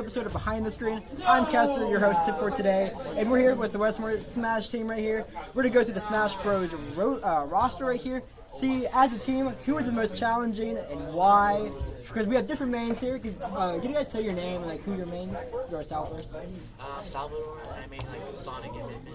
episode of Behind the Screen. I'm Casper, your host for today, and we're here with the Westmore Smash team right here. We're going to go through the Smash Bros. Roster right here, see as a team who is the most challenging and why. Because we have different mains here. Can you guys say your name and like who your main? Yourself first. Salvador, I made like Sonic and Midman.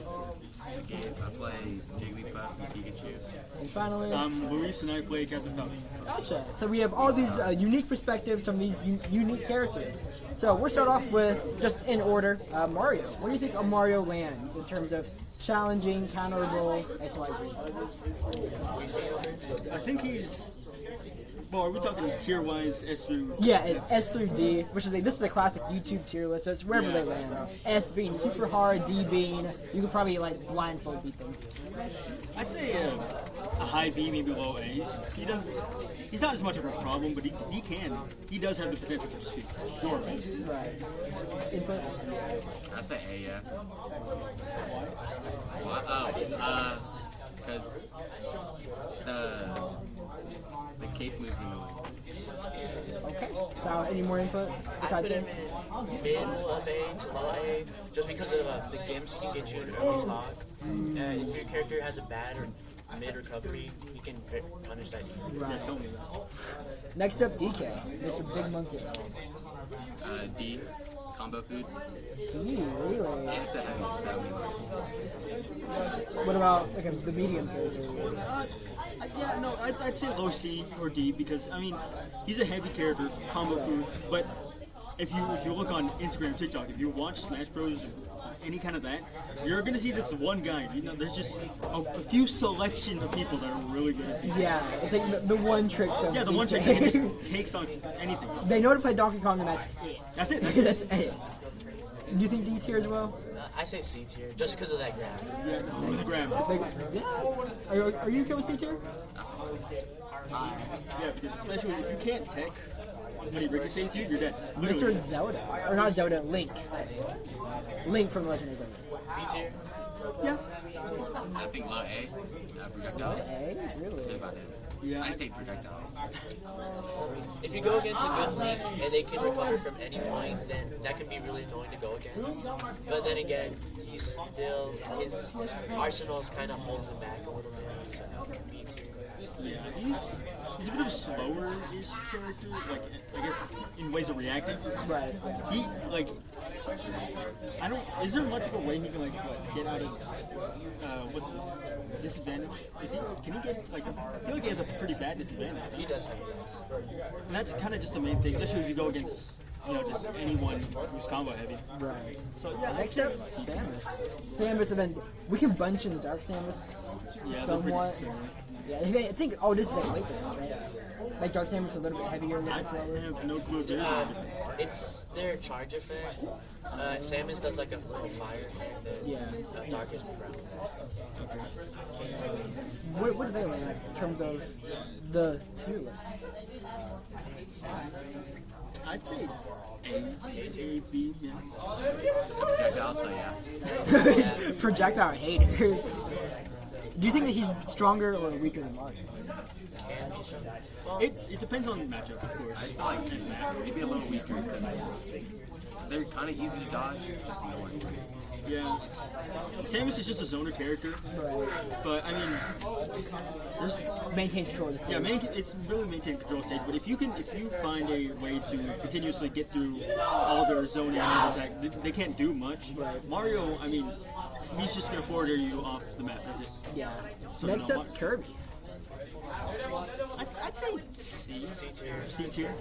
I play Jigglypuff and Pikachu. And finally, I'm Luis and I play Captain Falcon. Gotcha. So we have all these unique perspectives from these unique characters. So we'll start off with, just in order, Mario. Where do you think Mario lands in terms of challenging, counterable, XYZ? I think he's... Well, are we talking tier-wise, S through... Yeah, and S through D, which is this is the classic YouTube tier list. So it's wherever they land. S being super hard, D being you could probably like blindfold beat them. I'd say a high B, maybe low A's. He's not as much of a problem, but he does have the potential for speed. Sure. Right. Input. I say A, yeah. Why? Because the cape moves annoying. Okay. So any more input? I put him in mid, low A to low A, just because of the gimps he can get you in early stock. If your character has a bad or mid recovery, you can punish that easily. Right. Yeah, tell me that. Next up, DK, Mr. Big Monkey. D, combo food. D, really? And it's a heavy, so What about like the medium character? Yeah, no, I'd say low C or D because, I mean, he's a heavy character, combo food, but if you look on Instagram, TikTok, if you watch Smash Bros, any kind of that, you're gonna see this one guy. You know, there's just a few selection of people that are really good at it. Yeah, it's like the one trick. Yeah, the one trick that just takes on anything. They know to play Donkey Kong, and that's it. That's it. That's it. Do you think D tier as well? I say C tier, just because of that grab. Yeah, no, the grab. Yeah. Are you okay with C tier? Yeah, because especially if you can't tech when he ricochets you, you're dead. Mr. Literally. Zelda, or not Zelda, Link. Link from Legend of Zelda. B tier? Yeah. I think low A, projectiles. A, That's really? about it. Yeah. I say projectiles. If you go against a good Link and they can recover from any point, then that can be really annoying to go against. But then again, his arsenal kind of holds him back a little bit. So B tier. Yeah, he's a bit of a slower-ish character, like, I guess, in ways of reacting. Right. He, like, is there much of a way he can, like, get out of, what's it, disadvantage? Can he get, like, I feel like he has a pretty bad disadvantage. He does have this. And that's kind of just the main thing, especially if you go against, you know, just anyone who's combo heavy. Right. So, yeah, Next up, Samus. Samus, and then we can bunch in Dark Samus yeah, they're pretty somewhat. similar. Yeah, I think, this is like weight difference, right? Like Dark Samus is a little bit heavier, a little I bit slower. have no clue if there is any difference. It's their charge effect. Samus does like a little fire effect. Yeah. Dark is brown. What do they land at in terms of the tier list? I'd say A, B, yeah. Projectiles, so yeah. Projectile hater. Do you think that he's stronger or weaker than Mario? It depends on the matchup, of course. I just feel like maybe a little weaker because they're kind of easy to dodge, just annoying. Yeah. Samus is just a zoner character, Right. but I mean, there's Maintain control of the yeah, stage. it's really maintain control stage. But if you find a way to continuously get through all their zoning and all that, they can't do much. Right. Mario, I mean, he's just gonna forwarder you off the map. That's it. Yeah. So Next no, up, Kirby. I'd say C. C tier. C tier.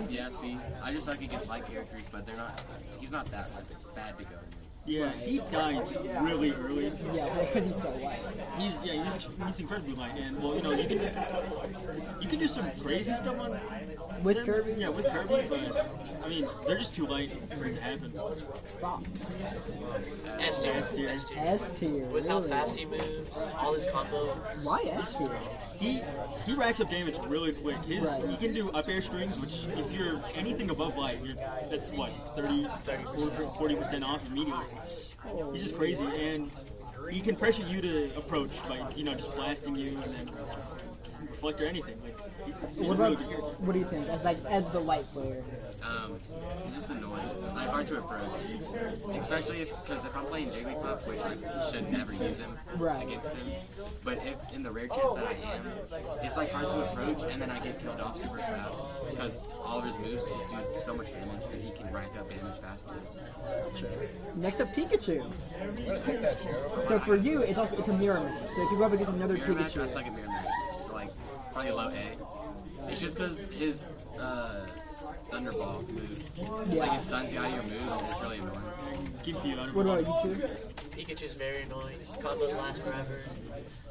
Yeah, see, I just suck against light characters, but he's not that bad to go against. Yeah, he dies really early. Yeah, because he's so light. He's incredibly light, and well, you know, you can do some crazy stuff on With Kirby? Yeah, with Kirby, but I mean, they're just too light for it to happen. Fox. S tier. S tier. S tier. S tier. With how really? fast he moves, all his combos. Why S tier? He racks up damage really quick. He can do up air strings, which if you're anything above light, that's what 40% off immediately. He's just crazy, and he can pressure you to approach by just blasting you and then reflect or anything. Like, he's What a really about, good character. what do you think as the light player? He's just annoying. hard to approach, especially because if I'm playing Jigglypuff, which I should never use him Right. against him, but if in the rare chance that I am, it's like hard to approach, and then I get killed off super fast because all of his moves just do so much damage that he can rank up damage fast too. Next up, Pikachu. So for you, it's a mirror match. So if you go up against another Mirror match, I Pikachu, suck at mirror matches, so like probably low A. It's just because his Thunderball move, Yeah. like it stuns you out of your moves, and it's really annoying. Keep you out of what about you two? Pikachu's very annoying. Combos last forever.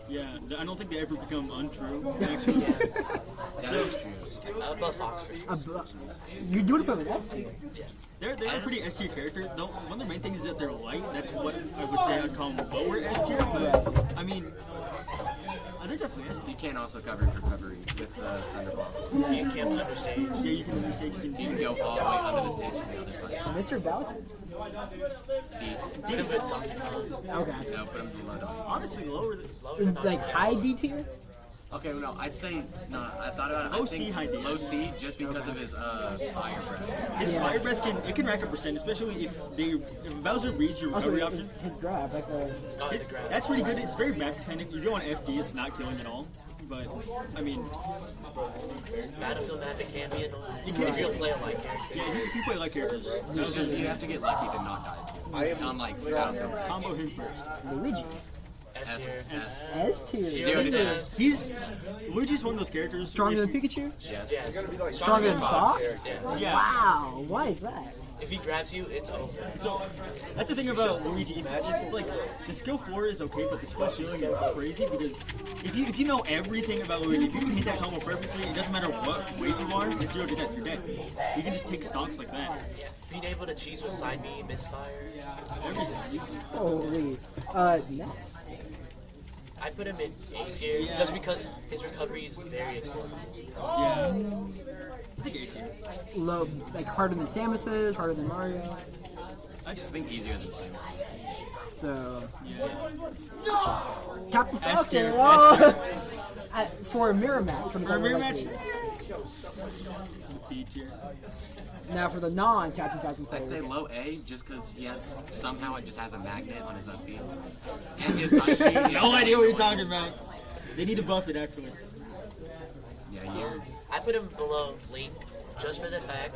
Yeah, I don't think they ever become untrue, actually. That is true. Above Foxford. You do it above an S tier. They're a pretty S tier character. Though one of the main things is that they're light. That's what I would say I'd call them lower S tier. But I mean, they're definitely S tier. You can also cover recovery with the Thunderball. You can't understage. Yeah, you can understand. You can go all the way under the stage to the other side. Mr. Bowser. Put him with Donkey Kong. Okay. No, put him below Donkey. Honestly, lower. Like high D tier? Okay, well, no, I'd say, no, I thought about it. Low I think C, high D. Low C, just because of his fire breath. His fire breath can rack up percent, especially if Bowser reads your Also, recovery option. his grab, like the Oh, his grab. That's pretty good. It's very map dependent. You go on FD, it's not killing at all. But I mean, Battlefield map, it can be annoying. You can. If you play a light character. yeah, if you play like characters, It's just, you have to get lucky to not die. Unlike Battlefield. combo him first. Luigi. S tier. S tier. Zero to death. Luigi's one of those characters. Stronger if than you- Pikachu? Yes. Yes. Stronger than Fox? Yeah. Yeah. Wow, why is that? If he grabs you, it's over. So that's the thing about Luigi. It's like the skill 4 is okay, but the skill ceiling is crazy because if you know everything about Luigi, if you can hit that combo perfectly, it doesn't matter what weight you are, it's 0 to death. You're dead. You can just take stocks like that. Being able to cheese with side B, misfire. Everything. Holy. Ness. I put him in A tier just because his recovery is very explosive. Yeah. I think A tier. Low, like harder than Samus's, harder than Mario. I think easier than Samus. So, Yeah. Captain S tier. Falcon. For a mirror match. From For a mirror match? Tier. B tier. Now for the non-Captain Falcon I'd players. say low A, just because he has, somehow it just has a magnet on his up B. And his side B is No idea what you're talking about. They need to buff it actually. Yeah, you're, I put him below Link just for the fact,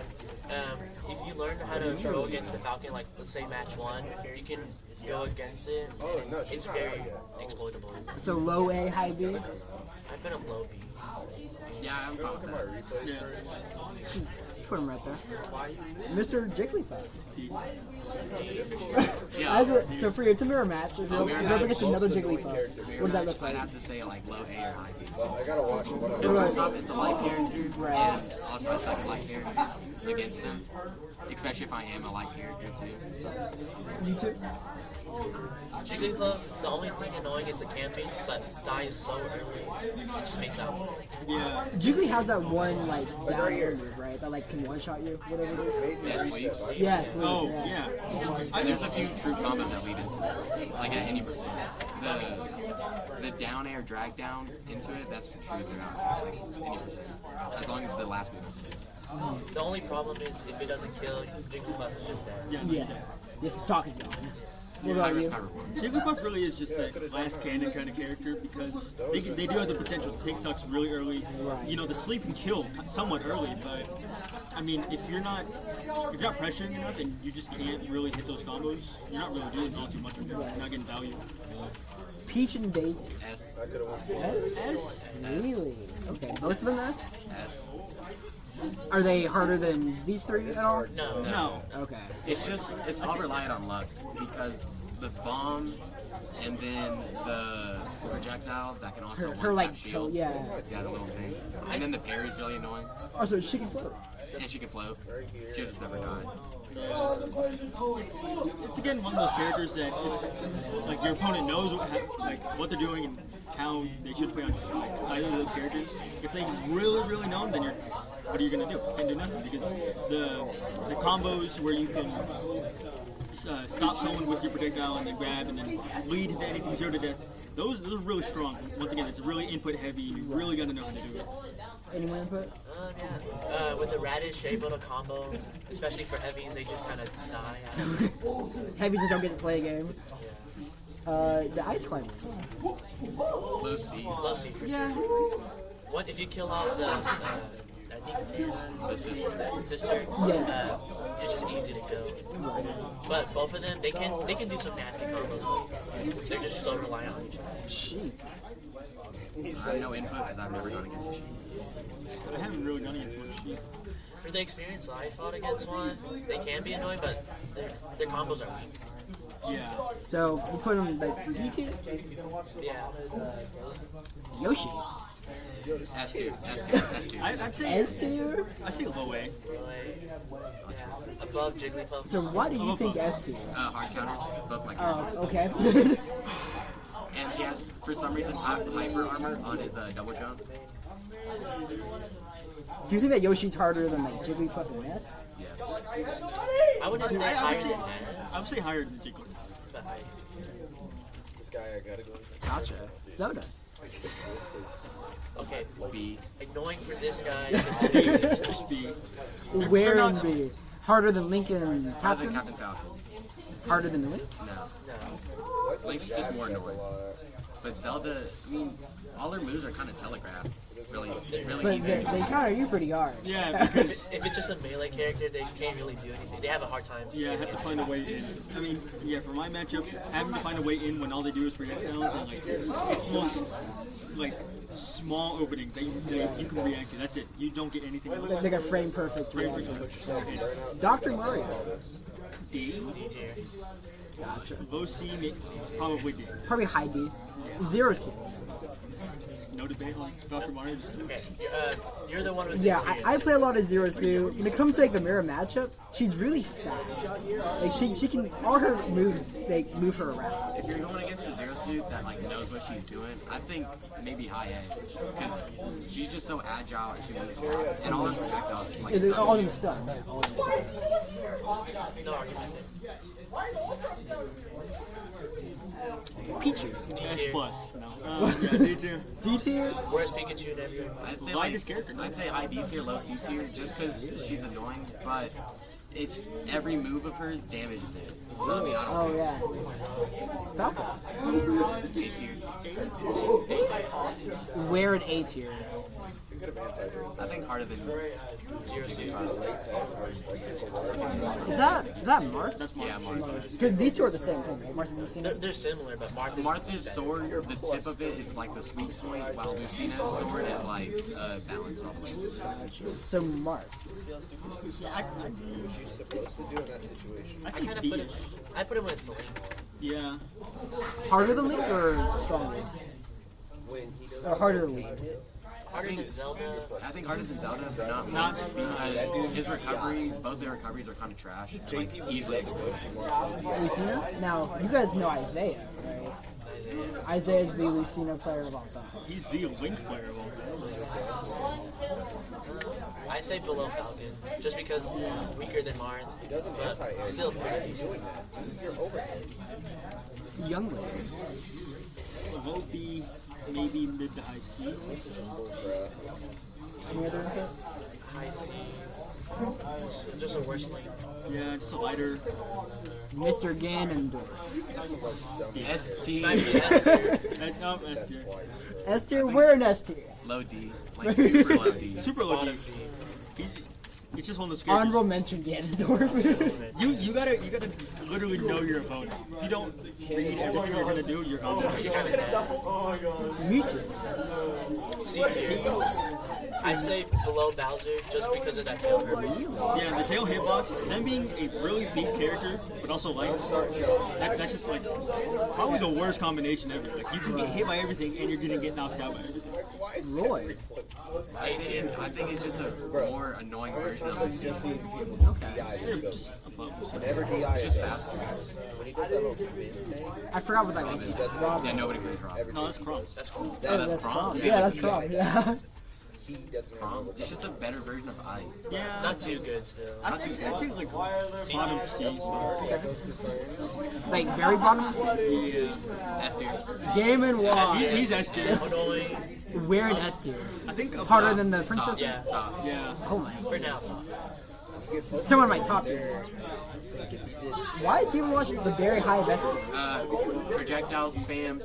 if you learn how to go against the Falcon, like let's say match 1, you can go against it, and it's very exploitable. So low A, high B. I put him low B. yeah, I'm fine with that. Yeah. Put him right there. Mr. Jigglypuff. Yeah, So for you, it's a mirror match. If you're up against another Jigglypuff, what does that look I'd like? have to say like low A or high B. What Because about- it's a light character, Right. and also I suck at light characters against them. Especially if I am a light character too. You two? Jigglypuff, the only thing annoying is the camping, but dies so early, it just makes out. Yeah. Jiggly has that one like down air move, right? That like can one-shot you, whatever it is. Yeah, sleeps. Yes. Oh, yeah. There's a few true combos that lead into it, like at any percent. The down air drag down into it, that's true throughout, like any percent. As long as the last move is hit. The only problem is if it doesn't kill, Jigglypuff is just dead. Yeah. Yeah. Yes, the stock is gone. What High about risk, you? high reward. Jigglypuff really is just that last cannon kind of character because they do have the potential to take sucks really early. Right. You know, the sleep can kill somewhat early, but I mean, if you're not pressuring enough and you just can't really hit those combos, you're not really doing all too much with it. You're not getting value. Peach and Daisy. S, S? Really? Okay. Both of them S? S. Are they harder than these three at all? No. No. Okay. It's all reliant on luck because the bomb and then the projectile that can also Her one-tap like, shield. yeah. Yeah, the little thing. And then the parry's really annoying. Also, she can float. And she can float. She'll just never die. It's again one of those characters that if, like your opponent knows what they're doing and how they should play on either of those characters. If they really know them, then what are you gonna do? You can do nothing because the combos where you can stop someone with your projectile and then grab and then lead into anything 0 to death. Those are really strong. Once again, it's really input heavy. You really got to know how to do it. Any more input? Yeah. With the radish, you're able to combo, especially for heavies, they just kind of die. Heavies just don't get to play a game. The ice climbers. Low C. Low C for Yeah. sure. What if you kill off the, I think, The system. sister? Yeah. It's just easy to kill. But both of them, they can do some nasty combos. They're just so reliant on each other. Sheep. I have no input because I've never gone against a sheep. I haven't really done against one sheep. For the experience I fought against one, they can be annoying, but their combos are weak. Yeah. So we put them like D tier. Yeah. Yoshi. S tier. I'd say S tier. I say low A. Really, yeah. Above Jigglypuff. So why do you think S tier? Hard counters, both my characters. Okay. And he has, for some reason, hyper armor on his double jump. Do you think that Yoshi's harder than like Jigglypuff and Ness? Yes. I wouldn't say higher than that. I would say higher than Jigglypuff. But This guy, I gotta go. Gotcha. Soda. okay, B. annoying for this guy. Just B. Where in B? Harder than Link and Other than Captain? Captain Falcon. Harder than Link? No. No. Link's just more annoying. But Zelda, I mean, all her moves are kind of telegraphed. Really But easy. they counter you pretty hard. Yeah, because If it's just a melee character, they can't really do anything. They have a hard time. yeah, I have to find a way in. I mean, yeah, for my matchup, having to find a way in when all they do is projectiles and like it's the most like small opening that you can react to. That's it. You don't get anything else. Like a frame perfect. Frame Yeah. perfect. Dr. Mario. D, D tier. Gotcha. low C, probably D. Probably high D. Zero C. No debate on Dr. Mario. Just, Okay, you're the one with Yeah, D tier. I play a lot of Zero Suit. When it comes to like the mirror matchup, she's really fast. Like she can all her moves like move her around. If you're going against a Zero Suit that like knows what she's doing, I think maybe high A. Because she's just so agile and she moves a lot. And all her projectiles like Is it all stun them stuff? No argument. Pichu. D S tier. plus. No. Yeah, D tier. D tier. Where's Pikachu and everyone? I'd say Lightest character. I'd say high D tier, low C tier, just because she's annoying, but it's every move of hers damages it. So I mean, I Oh yeah. Falcon. don't A tier. Where an A tier? I think harder than Zero suit. Is that Marth? Yeah, Martha. Because these two are the same thing, right? Marth and Lucina. They're similar, but Martha's Martha's sword, the tip of it is like the sweet point, while Lucina's sword is like balance all the way. So Marth. She's supposed to do in that situation. I I think kind of B. put him. I put him with Link. Yeah. Harder than Link or stronger? When he does Or harder than Link? Harder than Zelda. I think harder than Zelda, not because his recoveries, both their recoveries are kind of trash. Like easily exploded. Lucina? Now, you guys know Isaiah, right? Isaiah's the Lucina player of all time. He's the Link player of all time. I say below Falcon, just because weaker than Marth. He does an anti-air. Still pretty decent. Doing that. You're overhead. Young Link. Low B, maybe mid to high C. Any other input? High C. Just a worse Link. Yeah, just a lighter. Mr. Ganondorf. ST, Might be S tier. No, S tier. S tier? We're an S tier. low D, like super low D. Super low D. Bottom D. It's just one of those characters. Honorable mention Ganondorf. You gotta literally know your opponent. If you don't read everything they're gonna do, you're on. Mewtwo. C tier. I say below Bowser just because of that tail grip. Yeah, the tail hitbox, them being a really big character, but also light, that's just like probably the worst combination ever. Like you can get hit by everything and you're gonna get knocked out by everything. Roy. A tier, I think it's just a more annoying version of Lucina. Just seeing people DI just goes. Whenever DI It's is just faster. when he does that little spin thing, I forgot what that was. Yeah, nobody plays Rob. No, that's Crom. That's cool. Oh, that's Crom? Yeah, that's Crom. Yeah. he doesn't remember. It's just a better version of I. Yeah. Not too good still. I'd say like bottom C. Yeah, those two friends. Like very bottom of the Yeah. S tier. Game and Watch. He's S tier. Illinois, Where in S tier? I think up Harder top. than the princesses? yeah, Top. Yeah. Oh my. for now, top. Someone might top tier. Like if he did Why do people watch the very high best tier? Projectile spam,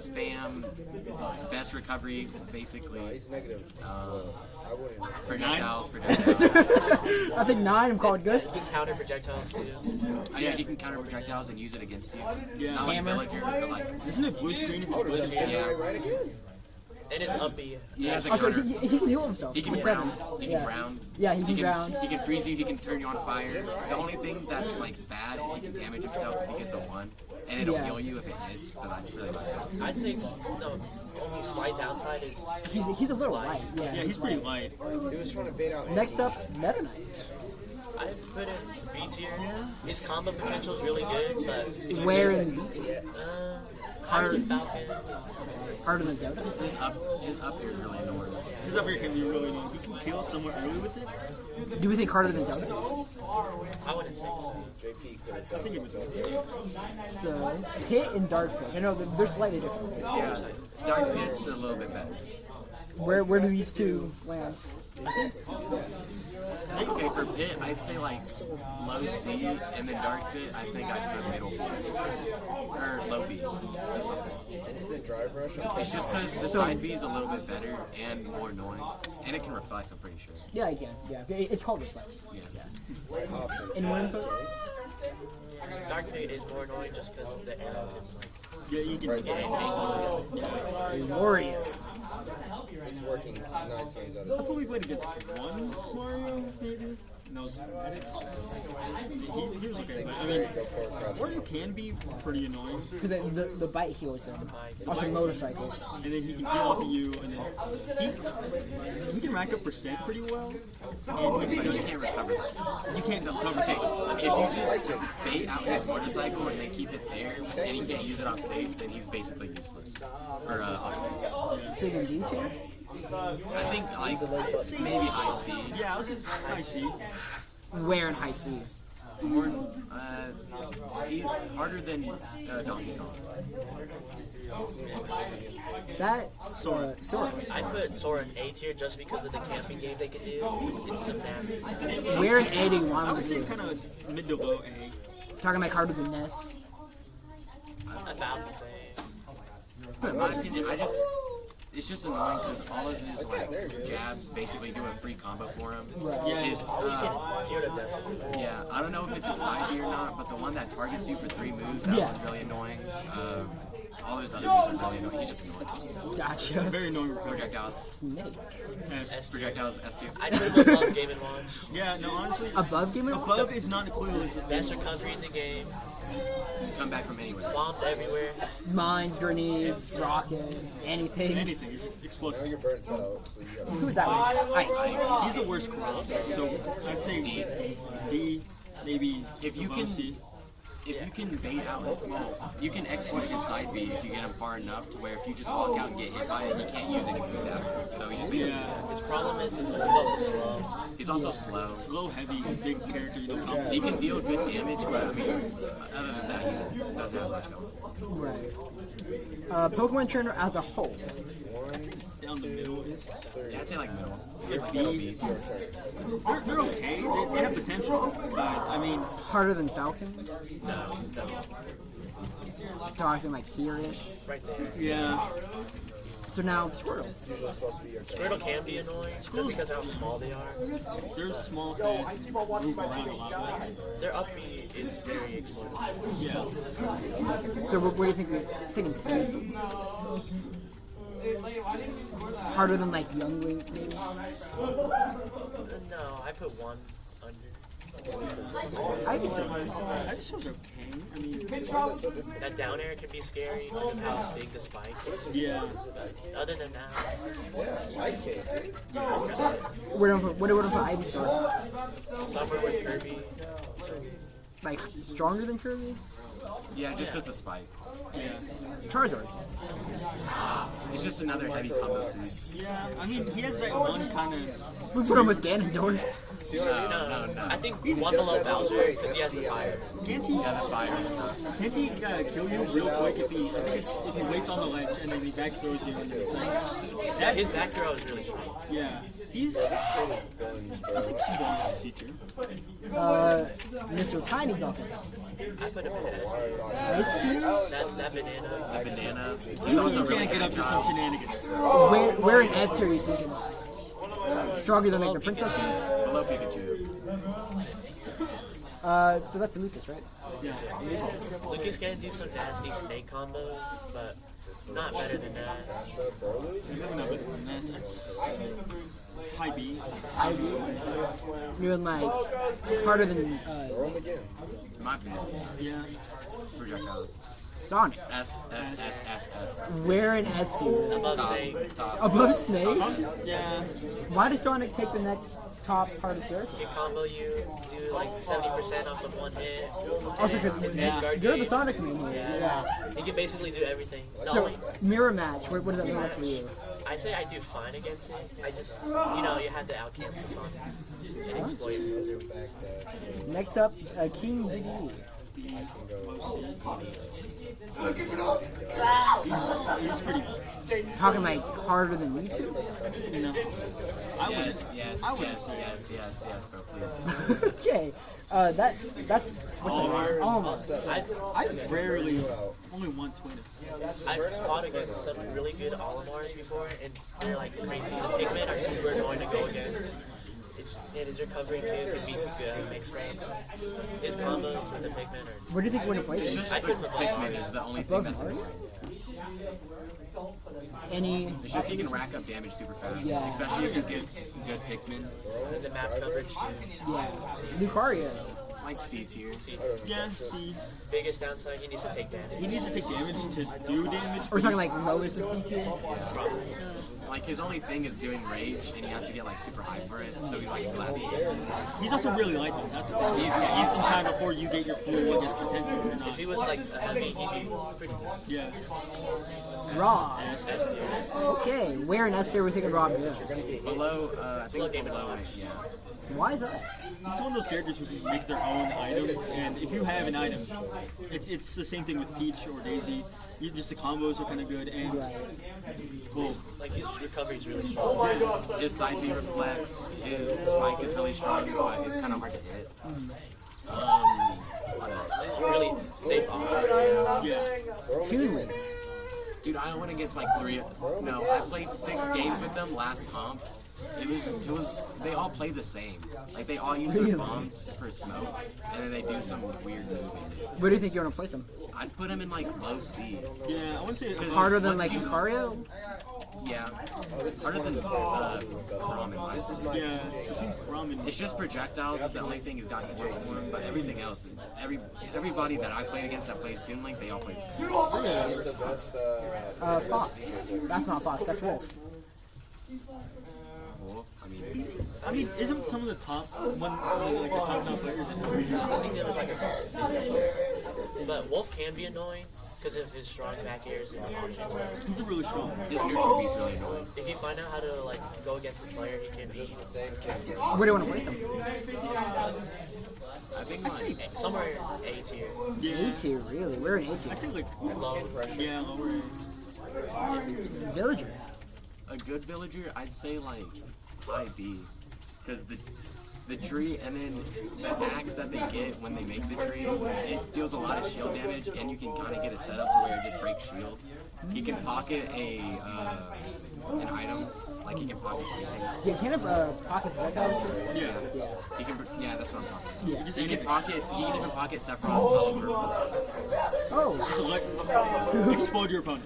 best recovery, basically. he's negative. I wouldn't. Projectiles. I think 9, I'm called good. You can counter projectiles too. Yeah, he can counter projectiles and use it against you. Yeah. Not like Hammer. Villager, but like Isn't it blue screen if you blue screen? yeah. Right again. And it's up B. He has a Also, counter. he can heal himself. He can With ground. 7. He Yeah. can ground. Yeah, he can ground. He can freeze you. He can turn you on fire. The only thing that's like bad is he can damage himself if he gets a 1, and it'll Yeah. heal you if it hits. But I really like that. I'd say no. Only slight downside is He's a little light. Yeah, Yeah. he's pretty light. He was trying to bait out. Next up, Meta Knight. I put it B tier. His combo potential is really good, but Where in higher than Falcon. harder than Zelda? His up here is really annoying. His up here can be really annoying. He can kill someone early with it. Do we think harder than Zelda? I wouldn't say so. JP could have I done think it would. So, Hit and Dark Pit. I know they're slightly different. Yeah, Dark Pit's a little bit better. Where do these two land? Okay, for Pit, I'd say like low C, and then Dark Pit, I think I'd put middle B. Or low B. instant drive rush. It's just because the side B is a little bit better and more annoying, and it can reflect, I'm pretty sure. Yeah, I can. Yeah, it's called Reflex. Yeah. Options. And one input? Dark Pit is more annoying just because the arrow can like Yeah, you can. get an angle. Warrior. It's working 9 times out I of 10. thought we played against one Mario, maybe. And those edits. He was okay, but I mean, Go for it, crouch. Mario can be pretty annoying. Because the bite heals him. Also motorcycle. And then he can heal off of you, and then he can rack up percent pretty well. And he But you can, can't recover that. you can't cover Okay, it. if you just bait out his motorcycle and then keep it there, and he can't use it off stage, then he's basically useless. Or off stage. Big and D tier? I think like maybe IC. Yeah, I was just I see. Where in high C? More, harder than Donkey Kong. That's Sora. I put Sora in A tier just because of the camping game they could do. It's some nasty stuff. Where in A do you I want him would to say be? kind of mid to low A. Talking like harder than Ness. About the same. But in my opinion, it's just annoying because all of his like jabs basically do a free combo for him. Yeah, His, Zero to death. yeah, I don't know if it's a side B or not, but the one that targets you for 3 moves, that Yeah. one's really annoying. All his other moves are really annoying. He's just annoying. Gotcha. very annoying recovery. Projectiles, Snake. Yes. projectiles, S tier. I put him above Game & Watch. Yeah, no, honestly, Above Game of above is not equivalent to Best recovery in the game. Come back from anywhere. Bombs everywhere. Mines, grenades, rocket, anything. anything. It's Now explosive. you're burnt out, so you gotta. Who's that one? Ike. He's the worst corrupt, so I'd say D, maybe If you above can- C. If you can bait out, well, you can exploit his side B if you get him far enough to where if you just walk out and get hit by it, he can't use any moves after. So he just Yeah, His problem is he's also slow. he's also slow. low heavy, big character. You don't know. He can deal good damage, but I mean, other than that, he doesn't have much going. Right. Pokemon Trainer as a whole. Down the middle is. Yeah, I'd say like middle. They're Like B. middle B. They're okay. They have potential, but I mean, Harder than Falcon. No. Talking like here-ish. Right there. yeah. So now Squirtle. It's usually supposed to be your turn. Squirtle can be annoying just because of how small they are. They're small, fast, move around a lot. But Their up B is very explosive. yeah, So what do you think? Thinking C. Harder than like Younglings, maybe. No, I put 1 under. I'd be so. that show's okay. I mean, That down air can be scary because of how big the spike is. yeah. Other than that, Yeah, I can't. Where do we put Ivysaur? Summer with Kirby. Like stronger than Kirby? Yeah, just with the spike. Yeah. Charizard. It's just another heavy combo piece. Yeah, I mean, he has that one kind of. We put him with Ganondorf. See what I mean? No. I think one below Bowser because he has the fire. Can't he? Yeah, the fire and stuff. Can't he kill you real quick if he? I think it's if he waits on the ledge and then he back throws you. And then it's like, that's, His back throw is really strong. yeah, he's. This kid is guns, bro. He's going to see you. Mr. Tiny Dumpling. I put him in S. That banana. The banana. He's You also really can't get up to some shenanigans. Where in S tier are you thinking? Stronger than like the princesses? below Pikachu. So that's Lucas, right? Yeah. Lucas can do some nasty snake combos, but not better than that. No, but that's high B. You're in like harder than Throw him again. In my opinion. Yeah. Projectiles. Sonic. S. Where in S tier? Above Top. snake, Top. Above Snake? Yeah. Why does Sonic take the next top hardest character? can combo you, do like 70% off of one hit. Also, His because head guard you're the game. Sonic man here. Yeah. He can basically do everything. The So, only, mirror match, what does that mean like for you? I say I do fine against it. I just, you have to outcamp the Sonic and exploit it. Next up, King Big E. He's pretty. Talking like harder than Mewtwo? You know. I would. Yes, bro, please. Okay. That's almost. I rarely, only once win it. I've fought against some really good Olimars before, and they're like crazy. The Pigmen are super annoying to go against. And his recovery too can be mixed up. His combos with the Pigmen are. Where do you think we're gonna place It's it? just I the put the Pikmin is the only thing Above that's Mario? annoying. Any? It's just he can rack up damage super fast. Yeah. Especially if he gets good Pikmin. The map coverage too. Yeah. Lucario. Like C tier. Yeah, see. Biggest downside, he needs to take damage. He needs to take damage to do damage. We're talking like lowest of C tier. Like his only thing is doing rage, and he has to get like super high for it. So he's like glass. He's also really light though. That's the thing. He's in time before you get your full, I guess, potential or not. If he was like a heavy, he'd be pretty good. Yeah. Raw. S tier. Okay. Where in S tier we're thinking Rob is? Below, I think Game below and it, yeah. Why is that? He's one of those characters who can make their own items, and if you have an item, it's the same thing with Peach or Daisy. Just the combos are kind of good, and well, Like his recovery is really strong. His side B reflex, his spike is really strong, but it's kind of hard to hit. Really safe options. yeah. Toon. Dude, I went against like I played 6 games with them last comp. It was, they all play the same. Like they all use their bombs for smoke, and then they do some weird moving. Where do you think you want to place him? I'd put him in like low C. Yeah, I wouldn't say Harder than like Lucario? Yeah. Harder than Ramen. yeah, between Ramen. It's just projectiles is the only thing he's got going for him, but everything else, everybody that I played against that plays Toon Link, they all play the same. He's the best. Fox. That's not Fox, that's Wolf. Wolf, I mean, isn't some of the top one like the top players in the I think there was like a But Wolf can be annoying because of his strong back airs and options. He's a really strong. his neutral piece really annoying. If you find out how to like go against the player, he can be Just the same kid. Where do you want to place him? I think like, somewhere A tier. Yeah, A tier, really? We're in A tier. I'd say like Low. yeah, lower. Villager. a good villager, I'd say like high B, because the tree and then the axe that they get when they make the tree, it deals a lot of shield damage, and you can kind of get it set up to where it just breaks shield. He can pocket an item, like he can pocket anything. Yeah, can have pocket projectiles? Yeah. He can, yeah, that's what I'm talking about. Yeah. He can even pocket Sephiroth's hollow purple. Oh, Just explode your opponent.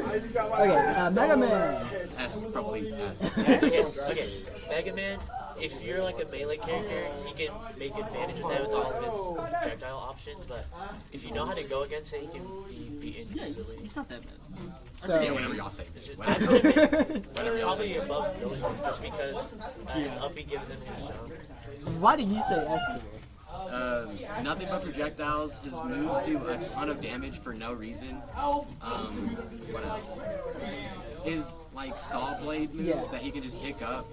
okay. Mega Man. S, bro, please, S. Okay, Mega Man, if you're like a melee character, he can make advantage of that with all of his projectile options, but if you know how to go against it, he can be beaten Yeah, easily. he's not that bad. Yeah, whatever y'all say. I Whatever. put him in probably above Villager just because his uppy gives him his jump. Why did you say S tier? Nothing but projectiles. His moves do a ton of damage for no reason. What else? His like saw blade move that he can just pick up.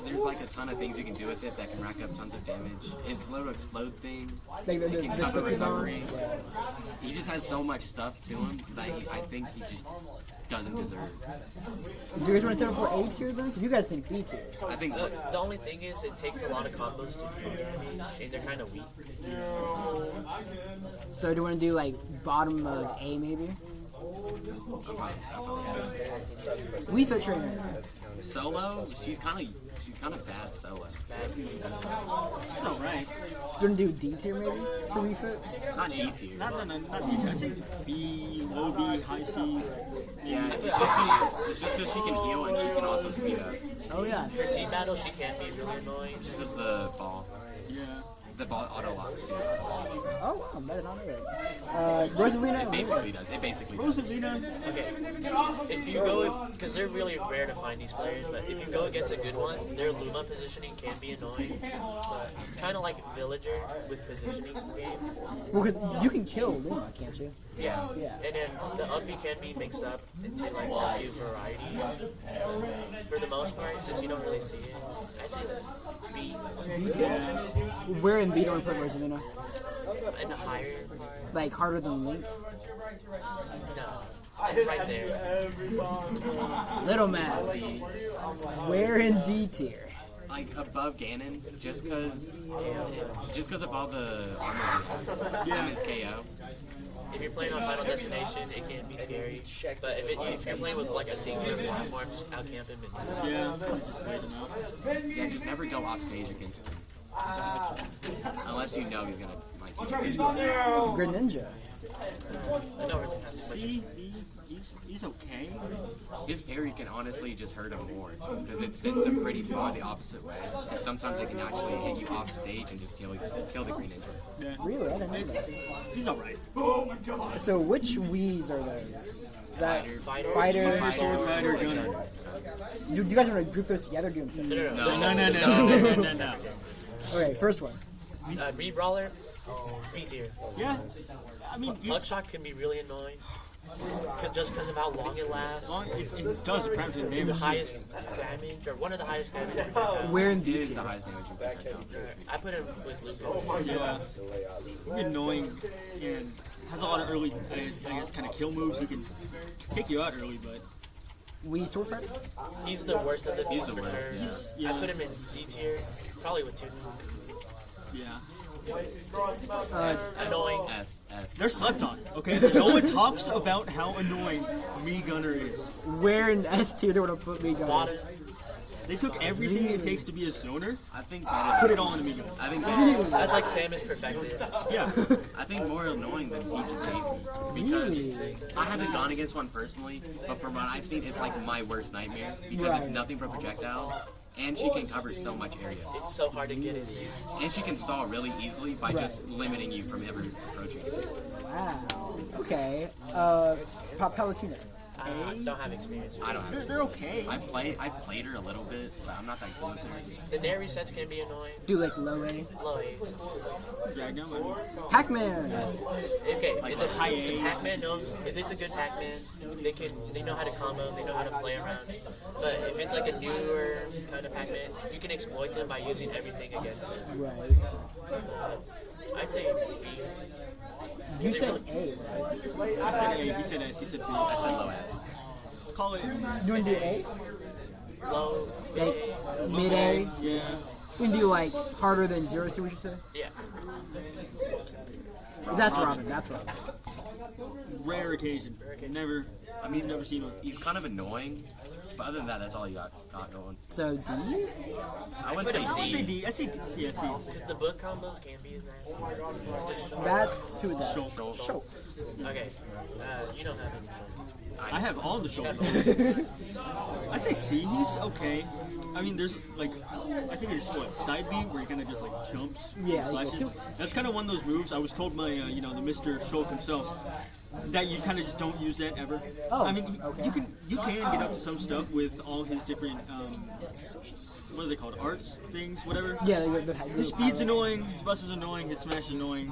There's like a ton of things you can do with it that can rack up tons of damage. His little explode thing, Like it can cover sticky bomb? recovery. He just has so much stuff to him that I think he just doesn't deserve. Do you guys want to settle for A tier then? Because you guys think B tier. I think The only thing is, it takes a lot of combos to do damage, and they're kind of weak. So do you want to do like bottom of A maybe? We fit trainer. Solo, she's kind of bad solo. It's alright. Do you want to do D tier maybe for refit? Not D tier. Not D. I'd say B, low B, high C. Yeah, it's just because she can heal and she can also speed up. Oh yeah. For team battle, she can be really annoying. Just because the ball auto locks too. Oh wow, better not know that. Rosalina. It basically does. It basically does. Rosalina. Okay, if you go, because they're really rare to find these players, but if you go against a good one, their Luma positioning can be annoying. But kind of like Villager with positioning game. Well, 'cause you can kill Luma, can't you? Yeah. Yeah. And then the up B can be mixed up into like a few varieties. For the most part, since you don't really see it, I say B Where in B do you want to put Rosalina? in the higher part. Like harder than Link? No. Right there. Little Matt. Where in D tier? Like above Ganon, just because of all the armor he has and his KO. If you're playing on Final Destination, it can be scary. But if you're playing with like a singular platform, just outcamp him and Yeah, just wait him out. Yeah, just never go off stage against him. Unless you know he's gonna like. Greninja. I don't really have much. C, B, he's okay. His parry can honestly just hurt him more because it sends him pretty far the opposite way, and sometimes it can actually hit you off stage and just kill the green ninja. Yeah. Really? I didn't know that. He's alright. So which Wii's are those? Is that Fighter. Fighter? Fighter gunner. Do you guys want to group those together or do them separately? No. No. Okay, first one. Reed Brawler, B tier. Yeah. I mean, Buckshot can be really annoying. Just because of how long it lasts. it does practically The damage. highest damage, or one of the highest damage. Where in It B is tier? the highest damage you can take down. I put him with Lupo. Yeah. He's annoying and has a lot of early, I guess, kind of kill moves. He can take you out early, but Wii Sword Fighter? He's the worst of the He's beasts the for worst, sure. yeah. I put him in C tier, probably with 2. yeah. Annoying. S. They're slept on, okay? No one talks about how annoying Me Gunner is. Where in S tier do you want to put me going? Bottom. They took everything it takes to be a zoner, I think put it all in the Me Gunner. I think That's like Samus perfected. Yeah. I think more annoying than Peach and Daisy because I haven't gone against one personally, but from what I've seen, it's like my worst nightmare because it's Right. nothing but projectiles. And she can cover so much area. It's so hard to get in. And she can stall really easily by just limiting you from ever approaching. Wow. Okay. Palutena. I don't have experience. I don't have. They're okay. I've played her a little bit, but I'm not that good with her. The Nair resets can be annoying. Do like low A. Low A. Drag down, maybe. Pac-Man. Okay, Like if the high A. Pac-Man knows, if it's a good Pac-Man, they know how to combo, they know how to play around. But if it's like a newer kind of Pac-Man, you can exploit them by using everything against them. Right. I'd say B. You said A, right? He said A, he said S, he said B. I said low S. Let's call it You want to do A? Low, Like mid A? yeah. We can do like harder than zero, see what you say? yeah. That's Robin, that's Robin. Rare occasion. Never. I mean, Never seen one. he's kind of annoying, but other than that, that's all you got going. So D? I wouldn't say I would say C. D. I say D. Yeah, C. Because the book combos can be nasty. That's, who is that? Schultz. Schultz. Okay, you don't have any. I have all the shoulders. I'd say C. He's okay. I mean, there's like, I think it's what, side B, where he kind of just like jumps, Yeah, slashes. yeah. That's kind of one of those moves. I was told by, the Mr. Schultz himself, that you kind of just don't use that ever. Oh, I mean, okay. you can get up to some stuff with all his different what are they called? Arts things, whatever. Yeah, His speed's annoying, his buster's annoying, his smash is annoying.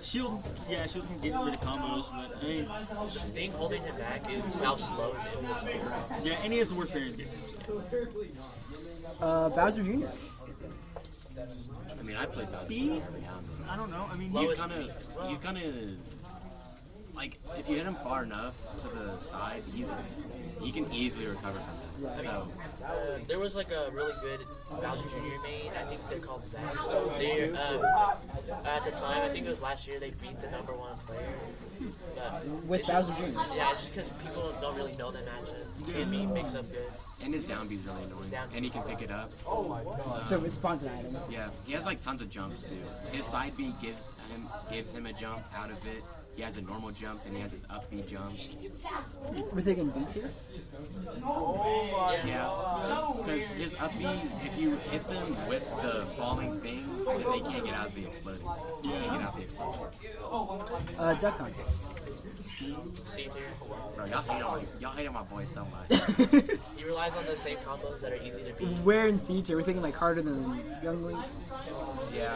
Shield can get rid of combos, but I mean, The thing holding him back is how slow his inputs are. yeah, and he has the worst variant game. Bowser Jr. I mean, I played Bowser He- every now and then. I don't know. I mean, He's gonna, like, if you hit him far enough to the side, he can easily recover from that. So, There was like a really good Bowser Jr. main. I think they're called Zach. They at the time, I think it was last year, they beat the #1 player. With It's Bowser just- Jr. Yeah, it's just because people don't really know that matchup. Can mix up good. and his down B's really annoying, down B. and he can pick it up. So it spawns an item. Yeah, he has like tons of jumps too. His side B gives him a jump out of it. He has a normal jump, and he has his up B jump. We're thinking B tier. Yeah, because his up B, if you hit them with the falling thing, then they can't get out of the exploding. They can't get out of the exploding. Duck Hunt. C tier. Bro, y'all hate on my boy so much. He relies on the same combos that are easy to beat. Where in C tier? We're thinking like harder than Young Link. Yeah.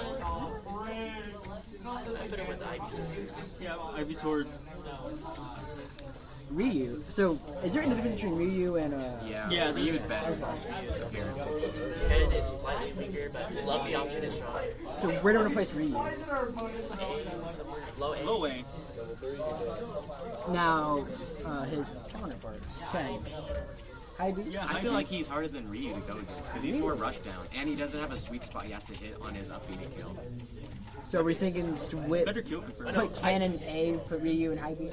I put him with the Ivy. yeah, Ivy Sword. Ryu. So is there a difference between Ryu and Yeah, Yeah, Ryu's better. Here. Ken is slightly weaker, but his up B option is strong. So where do we replace Ryu? Low A. Low A. Now his counterpart Ken. High B. Yeah, I feel like he's harder than Ryu to go against because he's more rush down, and he doesn't have a sweet spot he has to hit on his up B to kill. So we're thinking switch. better kill confirm. Put Ken in A, put Ryu in high B.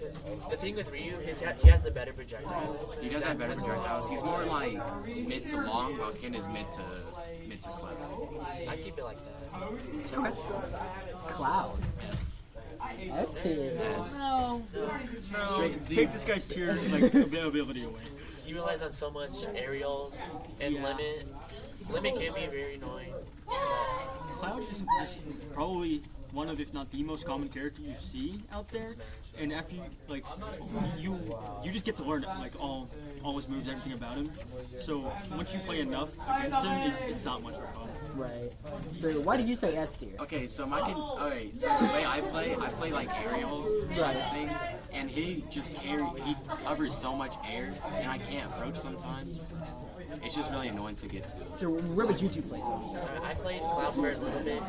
The thing with Ryu, he has the better projectile. He does have better projectiles. He's more like mid to long, while Ken is mid to close. I keep it like that. Okay. Cloud. S tier. No, Straight take this guy's tier like availability away. He relies on so much aerials and Yeah. limit. Limit can be very annoying. Cloud is probably one of, if not the most common character you see out there, and after you just get to learn like all his moves, everything about him. So once you play enough against him, it's not much of a problem. Right. So why did you say S tier? Okay, so okay, so the way I play like aerials kind of thing, and he covers so much air, and I can't approach sometimes. It's just really annoying to get to. So where would you two place him? I played Cloud for a little bit.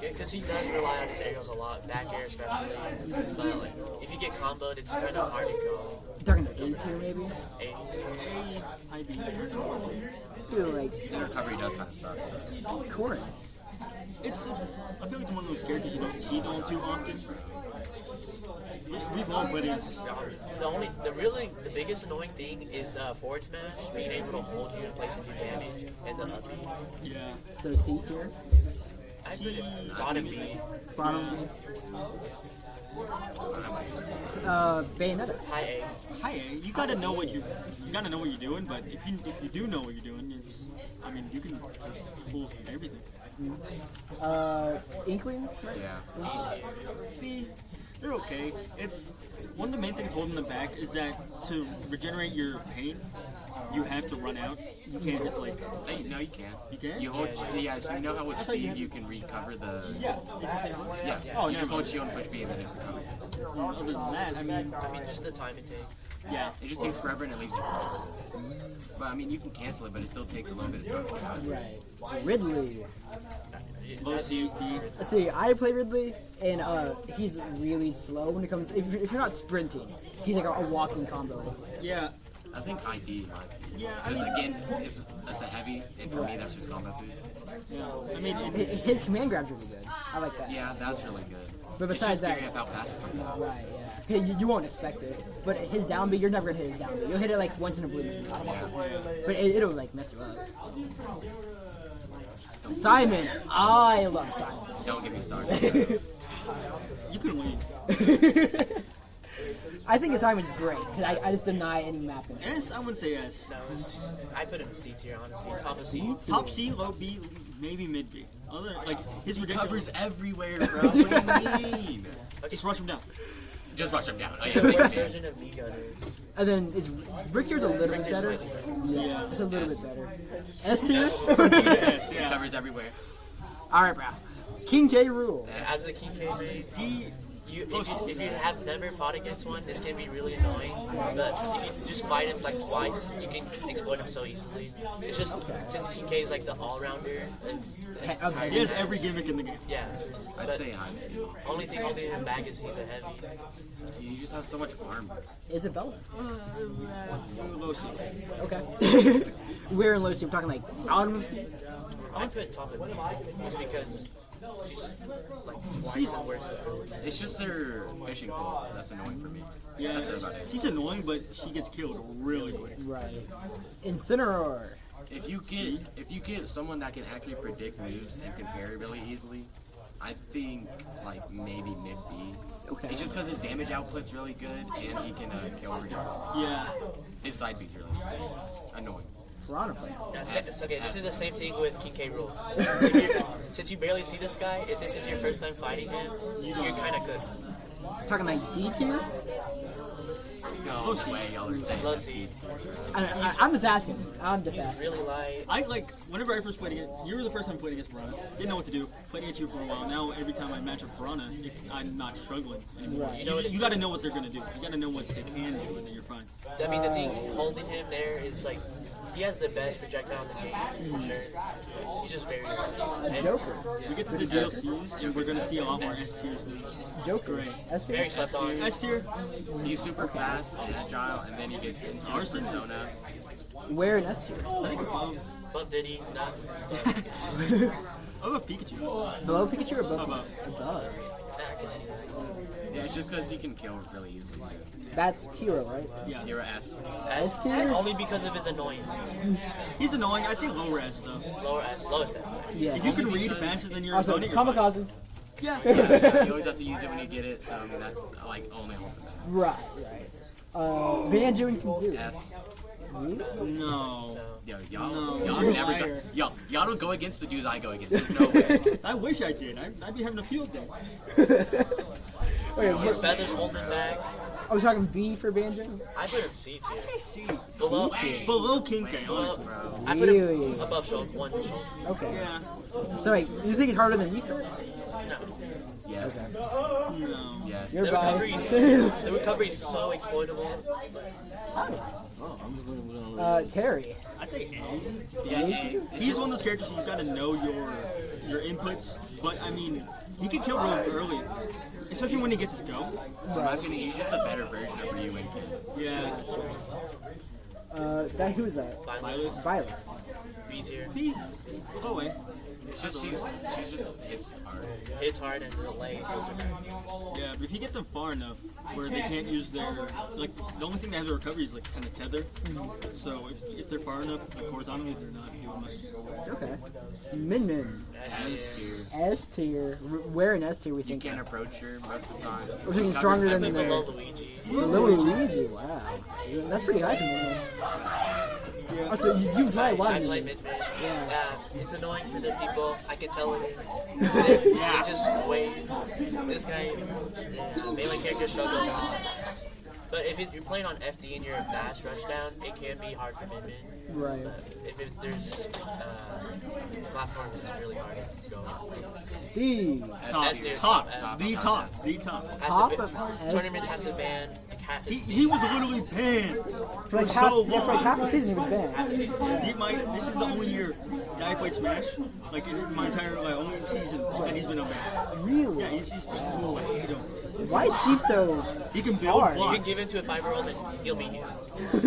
Because he does rely on his aerials a lot, back air especially. But like, if you get comboed, it's kind of hard to go. You're talking about A tier maybe? IB. I feel like The recovery does kind of suck. Corrin. I feel like one of those characters you don't see all too often. We've all played it. The biggest annoying thing is forward smash, being able to hold you in place and do damage, and the up B. Yeah. So C tier. I put it bottom B. Bottom B. Bayonetta. High A. Hi, you gotta know what you're doing. But if you do know what you're doing, you can pull everything. Inkling. Yeah. They're okay. It's one of the main things holding them back is that to regenerate your pain, you have to run out. You can't just like. Hey, no, you can. You can? You hold. Yeah. So you know how with speed you can recover the. Yeah, it's the same. Yeah. Oh, you never just hold mind. shield and push B and then it recovers. Other than that, I mean, just the time it takes. yeah. It just takes forever and it leaves you frozen. But I mean, you can cancel it, but it still takes a little bit of time to get out. Right. Ridley. Low CUP. See, I play Ridley, and he's really slow when it comes. If you're not sprinting, he's like a walking combo. Yeah. I think ID, in my opinion. Yeah, I Because mean- again, it's a heavy, and for me, that's just combo food. I mean, His command grab's really good. I like that. Yeah, that's really good. But It's besides just scary that, of how fast it comes out. right? Yeah. You won't expect it, but his down B, you're never gonna hit his down B. You'll hit it like once in a blue moon. But it'll like mess you up. Simon, I love Simon. Don't get me started. you can win. I think Simon's great because I just deny any mapping. S, I wouldn't say S. No, I put him in C tier, honestly. Top of C. Top C, low B, maybe mid B. Other his He ridiculous. covers everywhere, bro. What do you mean? Just rush him down. Just rush him down. Oh, The yeah, worst thanks, man. version of knee gunner. And then it's Rickyard's a little bit Rickyard's better. slightly better. Yeah, it's a little bit better. S tier. Yes, yeah. Covers everywhere. All right, bro. King K rule. As a King K main, He, if you have never fought against one, this can be really annoying. But if you just fight him like twice, you can exploit him so easily. It's just since King K is like the all-rounder. Okay. he has every gimmick in the game. Yeah. I'd But say high C. only thing holding him back is he's a heavy. He just has so much armor. Isabella. Low C. Okay. Where in low C? We're talking like bottom of C. I put top of me just because she's like twice the worst. It's just their fishing pole that's annoying for me. Yeah, That's about it. she's annoying, but she gets killed really quick. Right. Incineroar. If you get someone that can actually predict moves and can parry really easily, I think like maybe mid B. Okay. It's just because his damage output's really good and he can kill every time. Yeah. His side B's really annoying. Piranha Plant. Okay, this is the same thing with King K rule. Since you barely see this guy, if this is your first time fighting him, you're kind of good. Talking like D tier. No way y'all are saying Low that. C. I'm just asking. I'm just He's asking. really light. I like whenever I first played against you were the first time I played against Piranha. Didn't know what to do. Played against you for a while. Now every time I match up Piranha, I'm not struggling anymore. Right. You got to know what they're gonna do. You got to know what they can do, and then you're fine. I mean, the thing holding him there is like he has the best projectile in the game for sure. He's just very light. Joker. We get to the DLCs, and we're gonna see a lot more S tiers. Joker. Great. S tier. Very slept on. S tier. He's super fast and agile, and then he gets into his persona. Where in S tier? I think above Diddy, not. Pikachu. Below Pikachu or above? Above. Above. I can see that. Yeah, it's just because he can kill really easily. That's Hero, right? Yeah. Hero S. S tier? Only because of his annoyance. He's annoying. I'd say lower S though. Lower S, lowest S. Yeah. If you can read faster than your Also, opponent, you're fine. Kamikaze. Yeah. You always have to use it when you get it, so I mean, that like only holds him back. Right, right. Banjo and Kazoo. S. No. Yo, y'all, No, y'all you're never go, higher. y'all don't go against the dudes I go against. There's no way. I wish I did. I'd be having a field day. Wait, His feathers hold him back. I was talking B for Banjo? I put him C tier. C. Below, Below King K, below, honestly. I put him Really? above shoulder, one shoulder. Okay. Yeah. So wait, you think it's harder than Miko? Yes. No. Yes. You're The recovery, biased. the recovery is so exploitable. Terry. I'd say A. Yeah, A. He's one of those characters you gotta know your inputs, but I mean, he can kill real early, especially when he gets his go. In my opinion, he's just a better version of Ryu and Ken. Yeah. That who is that? Finally, Violet. B tier. B. Oh wait. It's just she's just hits hard. Hits hard and the leg holds him back. Yeah, but if you get them far enough where they can't use their like the only thing that has a recovery is like kind of tether. So if they're far enough like horizontally, they're not doing much. Okay. Min Min. S tier. S tier. Where in S tier we You think? can't approach her most of the time. We're thinking stronger than Definitely below the Luigi. Luigi. Wow. That's pretty high for Min Min. Oh, so you play a lot I of play Min Min. mid-mid. It's annoying for the people. I can tell it is. They just wait. This guy, melee characters struggle a lot. But if you're playing on FD and you're a fast rushdown, it can be hard for mid-mid. Right. If there's platforms, it's really hard to go. Steve. S tier, Top. top, The top. The top. Top Has of to S. tournaments have to ban like half his He was literally banned For like for half, so yeah, for like long. half the season he was banned. This is the only year that I played Smash, like in my entire only season that he's been unbanned. Really? Yeah, he's just no way. Hate him. Why is Steve so He can build hard? You can blocks. give it to a 5-year-old and he'll beat you.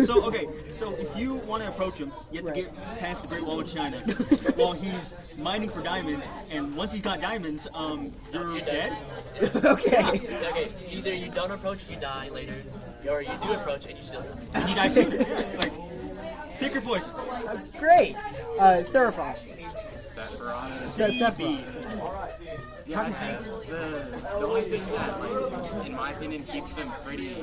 So okay, so if you want to approach him, you have to get past the Great Wall of China while he's mining for diamonds, and once he's got diamonds, you're dead. Okay. Okay, either you don't approach, you die later, or you do approach and you still die. And you die sooner. Like, pick your poison. That's great. Seraphon. Sephiroth. Sephiroth. Yeah, I think the only thing that, like, in my opinion, keeps him pretty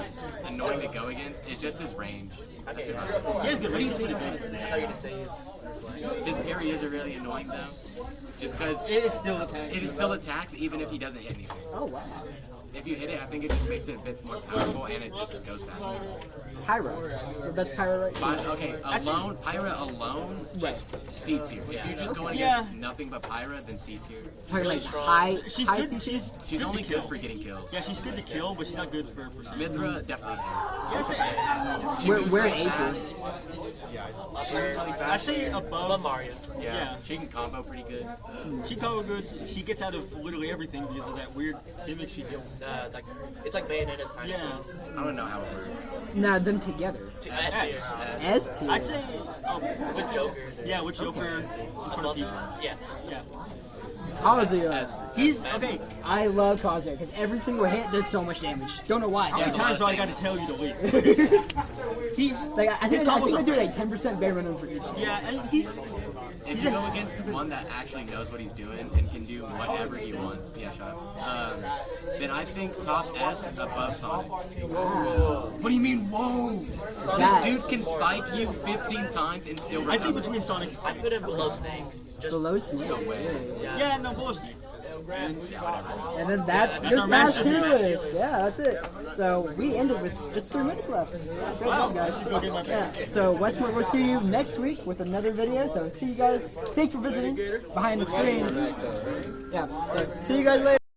annoying to go against is just his range. That's Okay, about it. He has good range. I thought you were gonna say is His parry is really annoying though, just because It is still attached. it still attacks even if he doesn't hit anything. Oh wow. if you hit it, I think it just makes it a bit more powerful and it just goes faster. Pyro. That's Pyro, right? Okay, Pyra alone, Right. C tier. If you're just going Yeah. against nothing but Pyra, then C tier. Talking Really like strong. high. She's high good. CT? She's good only to good kill. for getting kills. Yeah, she's good to kill, but she's not good for percent. Mithra, definitely. Yeah, We're really A fast. I say Above above. Mario. Yeah. Yeah. She can combo pretty good. She combo good. She gets out of literally everything because of that weird gimmick she does. It's like Bayonetta's time. Yeah. I don't know how it works. Nah, them together. S tier. S tier. I'd say, With Joker. yeah, with Joker in front of Above. people. Yeah. Yeah. Kazuya. He's, okay, I love Kazuya because every single hit does so much damage. Don't know why. how many Yeah, times do I same. gotta tell you to leave? He, Like I think combos I are do like 10% bare minimum for each. yeah, and he's, If you go against one that actually knows what he's doing and can do whatever he wants, yeah, shut up. Then I think top S above Sonic. What do you mean, whoa? That- This dude can spike you 15 times and still I'd say recover. between Sonic I put him below Snake. Just Below Snake. No way. yeah, no, below Snake. And then that's That's your our Smash match. tier list. Yeah, that's it. So we ended with just 3 minutes left. Great Wow, job, I guys. should go get my bag. Yeah. So Westmore, we'll see you next week with another video. So see you guys. Thanks for visiting behind the screen. Yeah. So see you guys later.